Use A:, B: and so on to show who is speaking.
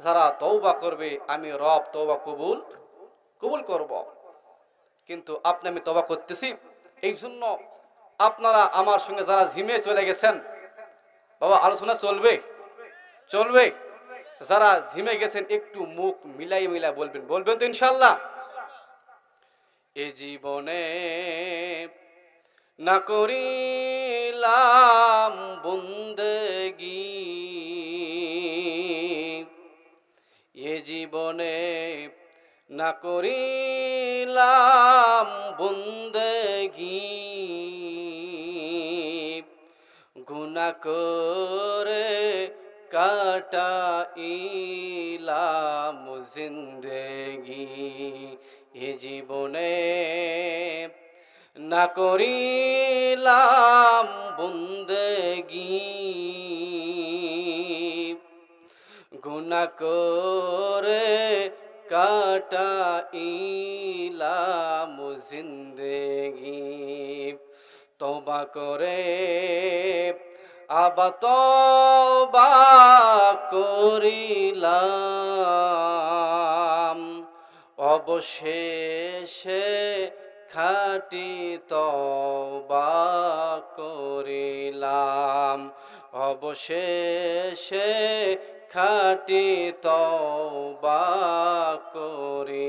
A: যারা তওবা করবে আমি রব তওবা কবুল কবুল করব। কিন্তু আপনি আমি তওবা করতেছি, এই জন্য আপনারা আমার সঙ্গে যারা জিমে চলে গেছেন, বাবা আলোচনা চলবে চলবে, যারা জিমে গেছেন একটু মুখ মিলাই মিলাই বলবেন, বলবেন তো ইনশাল্লাহ? এ জীবনে না করিলাম বন্দেগি, এ জীবনে না করিলাম বন্দেগি, গুনাহ করে কাটাইলাম জিন্দেগি। এ জীবনে না করিলাম বন্দেগি, গুনাহ করে কাটাইলাম জিন্দেগি। তওবা করে আবার তওবা করিলাম, অবশেষে খাঁটি তওবা করিলাম, অবশেষে খাঁটি তওবা করি।